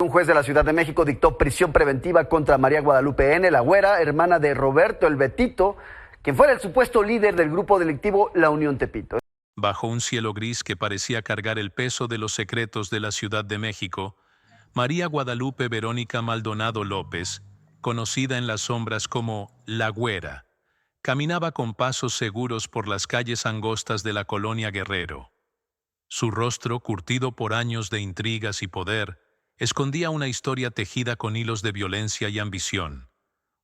Un juez de la Ciudad de México dictó prisión preventiva contra María Guadalupe N., la güera, hermana de Roberto el Betito, quien fuera el supuesto líder del grupo delictivo La Unión Tepito. Bajo un cielo gris que parecía cargar el peso de los secretos de la Ciudad de México, María Guadalupe Verónica Maldonado López, conocida en las sombras como La Güera, caminaba con pasos seguros por las calles angostas de la colonia Guerrero. Su rostro, curtido por años de intrigas y poder, escondía una historia tejida con hilos de violencia y ambición.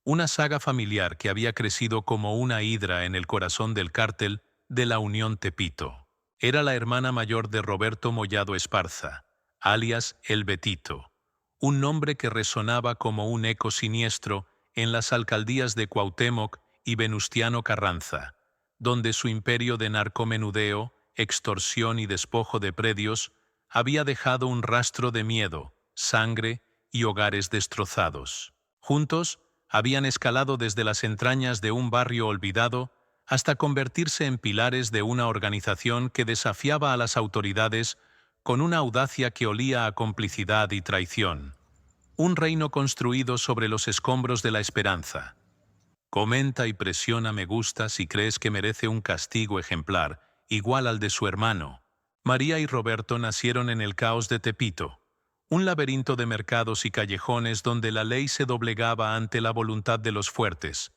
Una saga familiar que había crecido como una hidra en el corazón del cártel de la Unión Tepito. Era la hermana mayor de Roberto Mollado Esparza, alias El Betito, un nombre que resonaba como un eco siniestro en las alcaldías de Cuauhtémoc y Venustiano Carranza, donde su imperio de narcomenudeo, extorsión y despojo de predios había dejado un rastro de miedo, sangre y hogares destrozados. Juntos, habían escalado desde las entrañas de un barrio olvidado hasta convertirse en pilares de una organización que desafiaba a las autoridades con una audacia que olía a complicidad y traición. Un reino construido sobre los escombros de la esperanza. Comenta y presiona me gusta si crees que merece un castigo ejemplar, igual al de su hermano. María y Roberto nacieron en el caos de Tepito, un laberinto de mercados y callejones donde la ley se doblegaba ante la voluntad de los fuertes,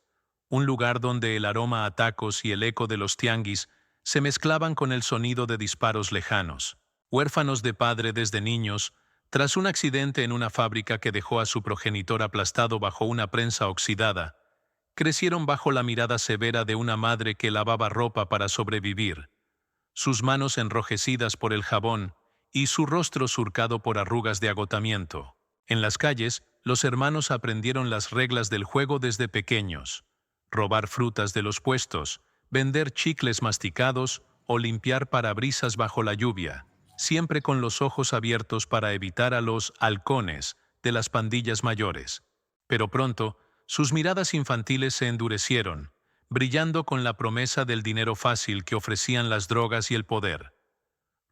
un lugar donde el aroma a tacos y el eco de los tianguis se mezclaban con el sonido de disparos lejanos. Huérfanos de padre desde niños, tras un accidente en una fábrica que dejó a su progenitor aplastado bajo una prensa oxidada, crecieron bajo la mirada severa de una madre que lavaba ropa para sobrevivir, sus manos enrojecidas por el jabón y su rostro surcado por arrugas de agotamiento. En las calles, los hermanos aprendieron las reglas del juego desde pequeños: robar frutas de los puestos, vender chicles masticados o limpiar parabrisas bajo la lluvia, siempre con los ojos abiertos para evitar a los halcones de las pandillas mayores. Pero pronto, sus miradas infantiles se endurecieron, brillando con la promesa del dinero fácil que ofrecían las drogas y el poder.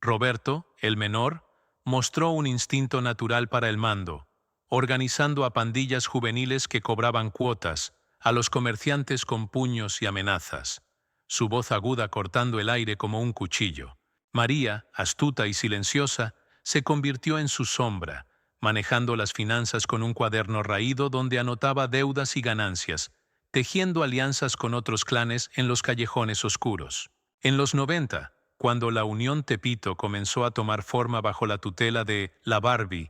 Roberto, el menor, mostró un instinto natural para el mando, organizando a pandillas juveniles que cobraban cuotas, a los comerciantes con puños y amenazas, su voz aguda cortando el aire como un cuchillo. María, astuta y silenciosa, se convirtió en su sombra, manejando las finanzas con un cuaderno raído donde anotaba deudas y ganancias, tejiendo alianzas con otros clanes en los callejones oscuros. En los 90, cuando la Unión Tepito comenzó a tomar forma bajo la tutela de La Barbie,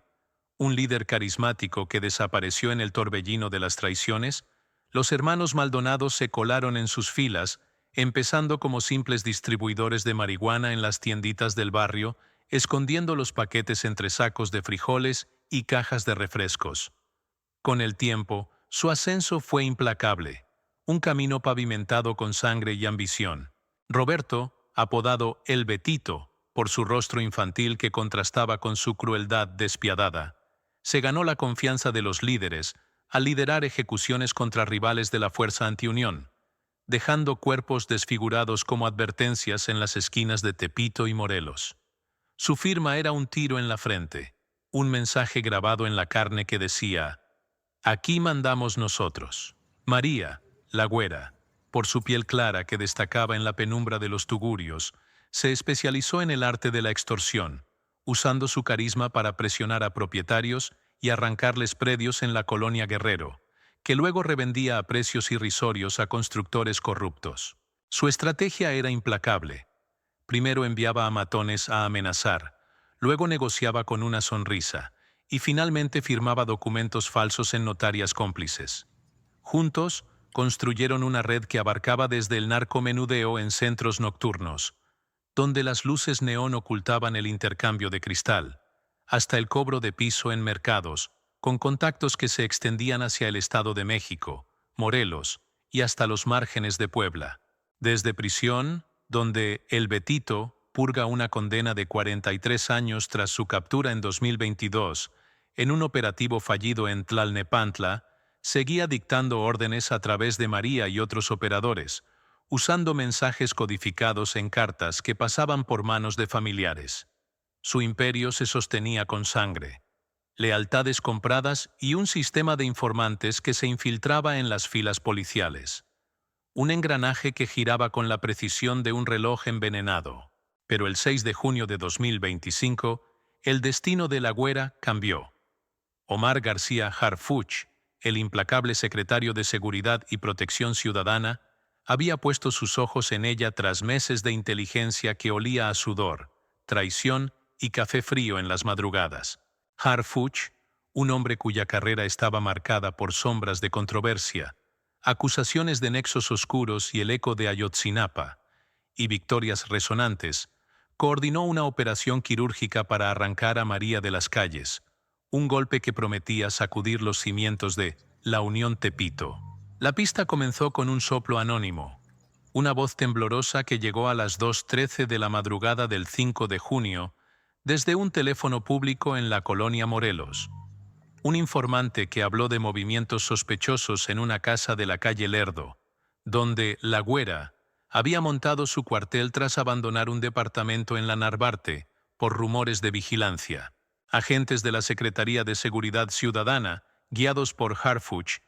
un líder carismático que desapareció en el torbellino de las traiciones, los hermanos Maldonado se colaron en sus filas, empezando como simples distribuidores de marihuana en las tienditas del barrio, escondiendo los paquetes entre sacos de frijoles y cajas de refrescos. Con el tiempo, su ascenso fue implacable, un camino pavimentado con sangre y ambición. Roberto, apodado El Betito, por su rostro infantil que contrastaba con su crueldad despiadada, se ganó la confianza de los líderes al liderar ejecuciones contra rivales de la Fuerza Antiunión, dejando cuerpos desfigurados como advertencias en las esquinas de Tepito y Morelos. Su firma era un tiro en la frente, un mensaje grabado en la carne que decía: «Aquí mandamos nosotros». María, la güera, por su piel clara que destacaba en la penumbra de los tugurios, se especializó en el arte de la extorsión, usando su carisma para presionar a propietarios y arrancarles predios en la colonia Guerrero, que luego revendía a precios irrisorios a constructores corruptos. Su estrategia era implacable. Primero enviaba a matones a amenazar, luego negociaba con una sonrisa y finalmente firmaba documentos falsos en notarias cómplices. Juntos, construyeron una red que abarcaba desde el narcomenudeo en centros nocturnos, donde las luces neón ocultaban el intercambio de cristal, hasta el cobro de piso en mercados, con contactos que se extendían hacia el Estado de México, Morelos y hasta los márgenes de Puebla. Desde prisión, donde El Betito purga una condena de 43 años tras su captura en 2022, en un operativo fallido en Tlalnepantla, seguía dictando órdenes a través de María y otros operadores, usando mensajes codificados en cartas que pasaban por manos de familiares. Su imperio se sostenía con sangre. lealtades compradas y un sistema de informantes que se infiltraba en las filas policiales. Un engranaje que giraba con la precisión de un reloj envenenado. Pero el 6 de junio de 2025, el destino de la Güera cambió. Omar García Harfuch, el implacable secretario de Seguridad y Protección Ciudadana, había puesto sus ojos en ella tras meses de inteligencia que olía a sudor, traición y café frío en las madrugadas. Harfuch, un hombre cuya carrera estaba marcada por sombras de controversia, acusaciones de nexos oscuros y el eco de Ayotzinapa, y victorias resonantes, coordinó una operación quirúrgica para arrancar a María de las calles, un golpe que prometía sacudir los cimientos de la Unión Tepito. La pista comenzó con un soplo anónimo, una voz temblorosa que llegó a las 2:13 de la madrugada del 5 de junio, desde un teléfono público en la colonia Morelos. Un informante que habló de movimientos sospechosos en una casa de la calle Lerdo, donde la Güera había montado su cuartel tras abandonar un departamento en la Narvarte por rumores de vigilancia. Agentes de la Secretaría de Seguridad Ciudadana, guiados por Harfuch,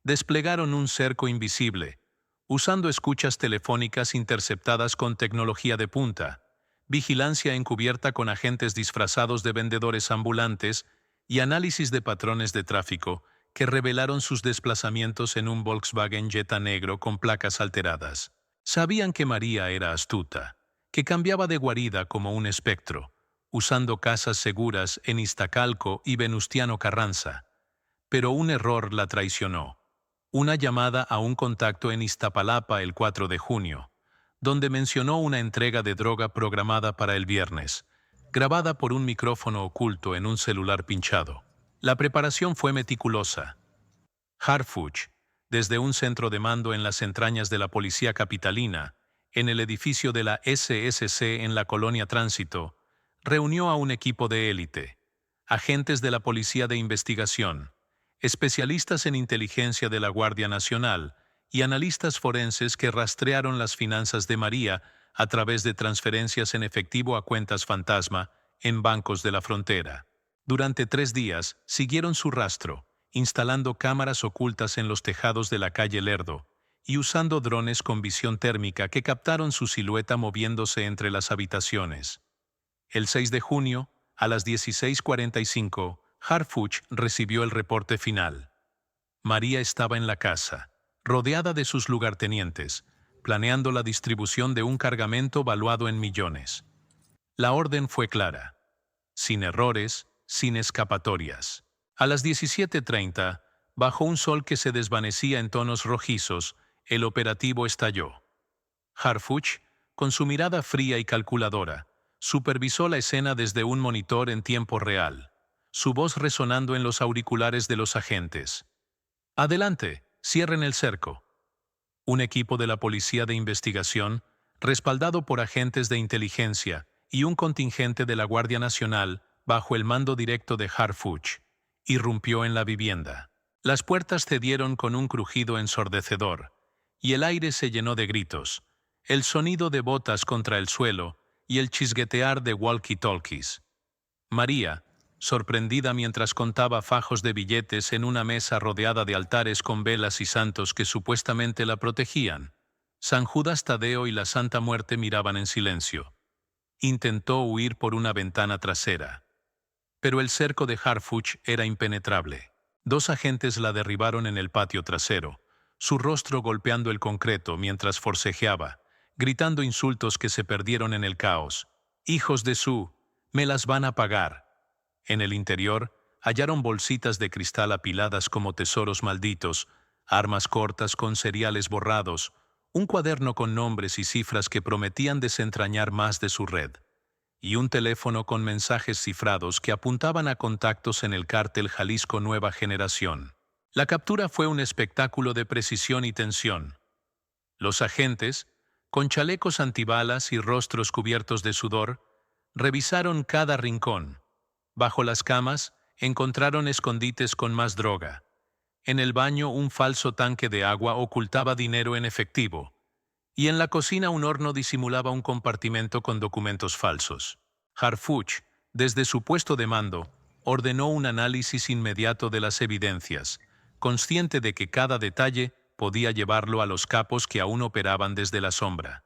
desplegaron un cerco invisible, usando escuchas telefónicas interceptadas con tecnología de punta, vigilancia encubierta con agentes disfrazados de vendedores ambulantes y análisis de patrones de tráfico que revelaron sus desplazamientos en un Volkswagen Jetta negro con placas alteradas. Sabían que María era astuta, que cambiaba de guarida como un espectro, usando casas seguras en Iztacalco y Venustiano Carranza. Pero un error la traicionó. Una llamada a un contacto en Iztapalapa el 4 de junio, donde mencionó una entrega de droga programada para el viernes, grabada por un micrófono oculto en un celular pinchado. La preparación fue meticulosa. Harfuch, desde un centro de mando en las entrañas de la policía capitalina, en el edificio de la SSC en la colonia Tránsito, reunió a un equipo de élite, agentes de la Policía de Investigación, especialistas en inteligencia de la Guardia Nacional y analistas forenses que rastrearon las finanzas de María a través de transferencias en efectivo a cuentas fantasma en bancos de la frontera. Durante 3 días siguieron su rastro, instalando cámaras ocultas en los tejados de la calle Lerdo y usando drones con visión térmica que captaron su silueta moviéndose entre las habitaciones. El 6 de junio, a las 16:45, Harfuch recibió el reporte final. María estaba en la casa, rodeada de sus lugartenientes, planeando la distribución de un cargamento valuado en millones. La orden fue clara: sin errores, sin escapatorias. A las 17:30, bajo un sol que se desvanecía en tonos rojizos, el operativo estalló. Harfuch, con su mirada fría y calculadora, supervisó la escena desde un monitor en tiempo real, su voz resonando en los auriculares de los agentes. «Adelante, cierren el cerco». Un equipo de la Policía de Investigación, respaldado por agentes de inteligencia y un contingente de la Guardia Nacional bajo el mando directo de Harfuch, irrumpió en la vivienda. Las puertas cedieron con un crujido ensordecedor, y el aire se llenó de gritos, el sonido de botas contra el suelo y el chisguetear de walkie-talkies. María, sorprendida mientras contaba fajos de billetes en una mesa rodeada de altares con velas y santos que supuestamente la protegían, San Judas Tadeo y la Santa Muerte miraban en silencio. Intentó huir por una ventana trasera, pero el cerco de Harfuch era impenetrable. 2 agentes la derribaron en el patio trasero, su rostro golpeando el concreto mientras forcejeaba, gritando insultos que se perdieron en el caos. «Hijos de su, me las van a pagar». En el interior hallaron bolsitas de cristal apiladas como tesoros malditos, armas cortas con seriales borrados, un cuaderno con nombres y cifras que prometían desentrañar más de su red, y un teléfono con mensajes cifrados que apuntaban a contactos en el cártel Jalisco Nueva Generación. La captura fue un espectáculo de precisión y tensión. Los agentes, con chalecos antibalas y rostros cubiertos de sudor, revisaron cada rincón. Bajo las camas encontraron escondites con más droga. En el baño un falso tanque de agua ocultaba dinero en efectivo, y en la cocina un horno disimulaba un compartimento con documentos falsos. Harfuch, desde su puesto de mando, ordenó un análisis inmediato de las evidencias, consciente de que cada detalle podía llevarlo a los capos que aún operaban desde la sombra.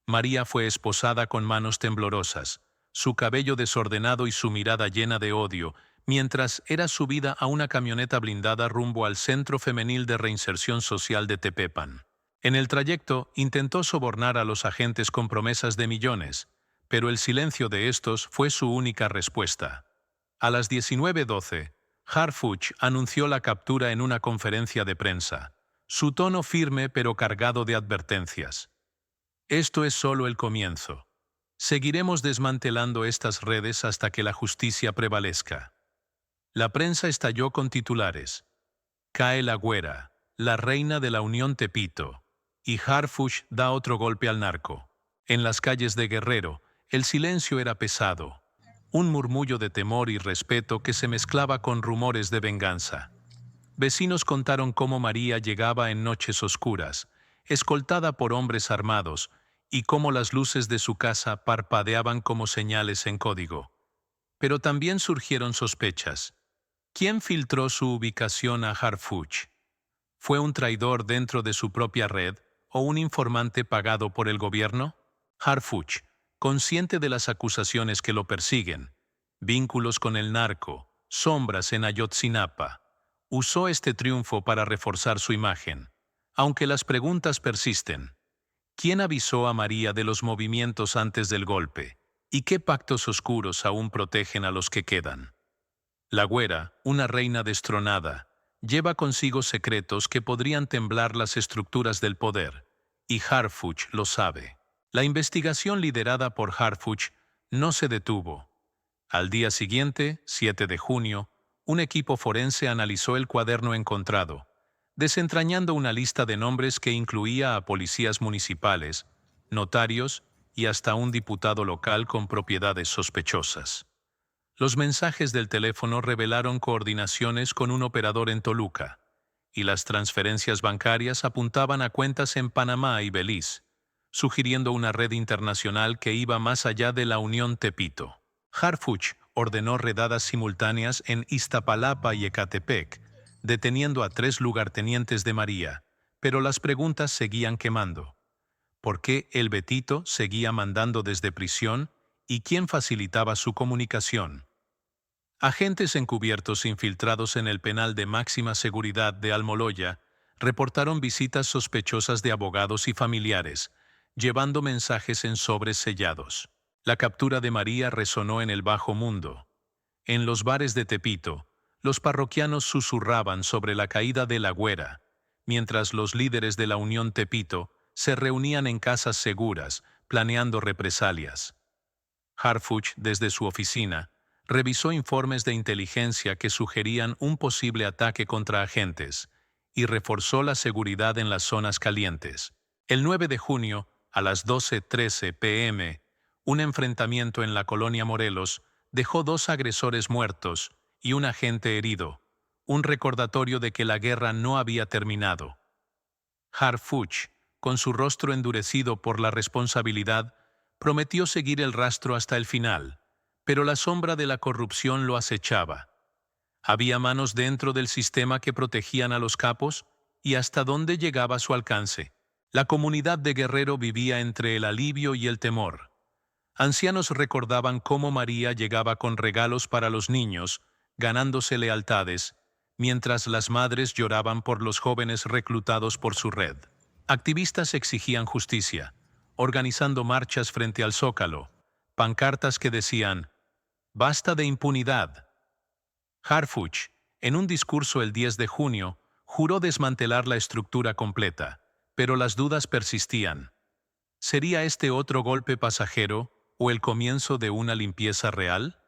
María fue esposada con manos temblorosas, su cabello desordenado y su mirada llena de odio, mientras era subida a una camioneta blindada rumbo al Centro Femenil de Reinserción Social de Tepepan. En el trayecto intentó sobornar a los agentes con promesas de millones, pero el silencio de estos fue su única respuesta. A las 19:12, Harfuch anunció la captura en una conferencia de prensa, su tono firme pero cargado de advertencias. Esto es solo el comienzo. Seguiremos desmantelando estas redes hasta que la justicia prevalezca. La prensa estalló con titulares: Cae la güera, la reina de la Unión Tepito, y Harfuch da otro golpe al narco. En las calles de Guerrero, el silencio era pesado, un murmullo de temor y respeto que se mezclaba con rumores de venganza. Vecinos contaron cómo María llegaba en noches oscuras, escoltada por hombres armados, y cómo las luces de su casa parpadeaban como señales en código. Pero también surgieron sospechas. ¿Quién filtró su ubicación a Harfuch? ¿Fue un traidor dentro de su propia red o un informante pagado por el gobierno? Harfuch, consciente de las acusaciones que lo persiguen, vínculos con el narco, sombras en Ayotzinapa, usó este triunfo para reforzar su imagen. Aunque las preguntas persisten. ¿Quién avisó a María de los movimientos antes del golpe? ¿Y qué pactos oscuros aún protegen a los que quedan? La güera, una reina destronada, lleva consigo secretos que podrían temblar las estructuras del poder, y Harfuch lo sabe. La investigación liderada por Harfuch no se detuvo. Al día siguiente, 7 de junio, un equipo forense analizó el cuaderno encontrado, desentrañando una lista de nombres que incluía a policías municipales, notarios y hasta un diputado local con propiedades sospechosas. Los mensajes del teléfono revelaron coordinaciones con un operador en Toluca, y las transferencias bancarias apuntaban a cuentas en Panamá y Belice, sugiriendo una red internacional que iba más allá de la Unión Tepito. Harfuch ordenó redadas simultáneas en Iztapalapa y Ecatepec, deteniendo a 3 lugartenientes de María, pero las preguntas seguían quemando. ¿Por qué el Betito seguía mandando desde prisión y quién facilitaba su comunicación? Agentes encubiertos infiltrados en el penal de máxima seguridad de Almoloya reportaron visitas sospechosas de abogados y familiares, llevando mensajes en sobres sellados. La captura de María resonó en el bajo mundo. En los bares de Tepito, los parroquianos susurraban sobre la caída de la güera, mientras los líderes de la Unión Tepito se reunían en casas seguras, planeando represalias. Harfuch, desde su oficina, revisó informes de inteligencia que sugerían un posible ataque contra agentes y reforzó la seguridad en las zonas calientes. El 9 de junio, a las 12:13 p.m., un enfrentamiento en la colonia Morelos dejó 2 agresores muertos y un agente herido, un recordatorio de que la guerra no había terminado. Harfuch, con su rostro endurecido por la responsabilidad, prometió seguir el rastro hasta el final, pero la sombra de la corrupción lo acechaba. ¿Había manos dentro del sistema que protegían a los capos? ¿Y hasta dónde llegaba su alcance? La comunidad de Guerrero vivía entre el alivio y el temor. Ancianos recordaban cómo María llegaba con regalos para los niños, ganándose lealtades, mientras las madres lloraban por los jóvenes reclutados por su red. Activistas exigían justicia, organizando marchas frente al Zócalo, pancartas que decían: «¡Basta de impunidad!». Harfuch, en un discurso el 10 de junio, juró desmantelar la estructura completa, pero las dudas persistían. ¿Sería este otro golpe pasajero o el comienzo de una limpieza real?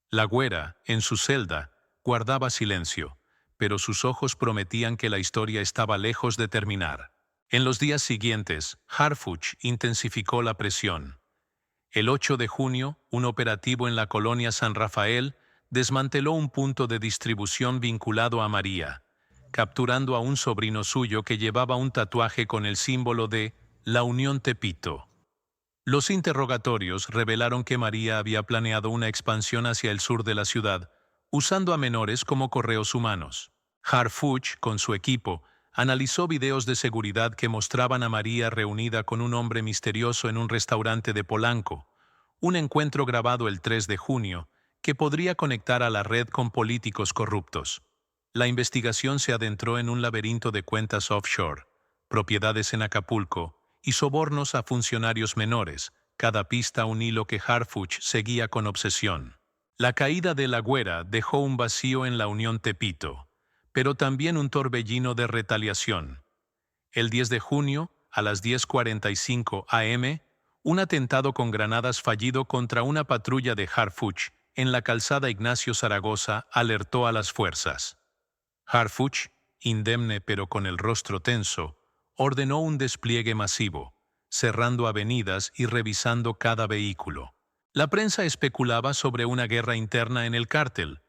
La güera, en su celda, guardaba silencio, pero sus ojos prometían que la historia estaba lejos de terminar. En los días siguientes, Harfuch intensificó la presión. El 8 de junio, un operativo en la colonia San Rafael desmanteló un punto de distribución vinculado a María, capturando a un sobrino suyo que llevaba un tatuaje con el símbolo de la Unión Tepito. Los interrogatorios revelaron que María había planeado una expansión hacia el sur de la ciudad usando a menores como correos humanos. Harfuch, con su equipo, analizó videos de seguridad que mostraban a María reunida con un hombre misterioso en un restaurante de Polanco, un encuentro grabado el 3 de junio que podría conectar a la red con políticos corruptos. La investigación se adentró en un laberinto de cuentas offshore, propiedades en Acapulco y sobornos a funcionarios menores, cada pista un hilo que Harfuch seguía con obsesión. La caída de La Güera dejó un vacío en la Unión Tepito, pero también un torbellino de retaliación. El 10 de junio, a las 10:45 am, un atentado con granadas fallido contra una patrulla de Harfuch en la calzada Ignacio Zaragoza alertó a las fuerzas. Harfuch, indemne pero con el rostro tenso, ordenó un despliegue masivo, cerrando avenidas y revisando cada vehículo. La prensa especulaba sobre una guerra interna en el cártel,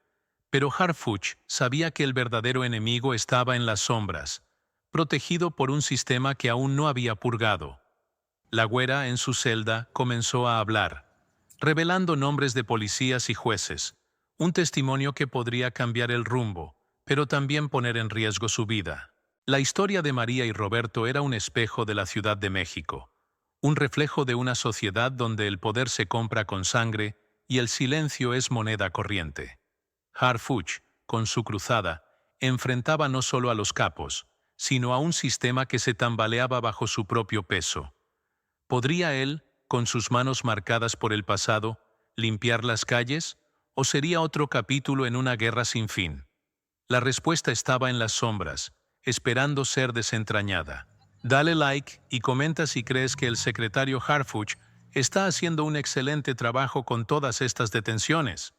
pero Harfuch sabía que el verdadero enemigo estaba en las sombras, protegido por un sistema que aún no había purgado. La Güera, en su celda, comenzó a hablar, revelando nombres de policías y jueces, un testimonio que podría cambiar el rumbo, pero también poner en riesgo su vida. La historia de María y Roberto era un espejo de la Ciudad de México, un reflejo de una sociedad donde el poder se compra con sangre y el silencio es moneda corriente. Harfuch, con su cruzada, enfrentaba no solo a los capos, sino a un sistema que se tambaleaba bajo su propio peso. ¿Podría él, con sus manos marcadas por el pasado, limpiar las calles? ¿O sería otro capítulo en una guerra sin fin? La respuesta estaba en las sombras, esperando ser desentrañada. Dale like y comenta si crees que el secretario Harfuch está haciendo un excelente trabajo con todas estas detenciones.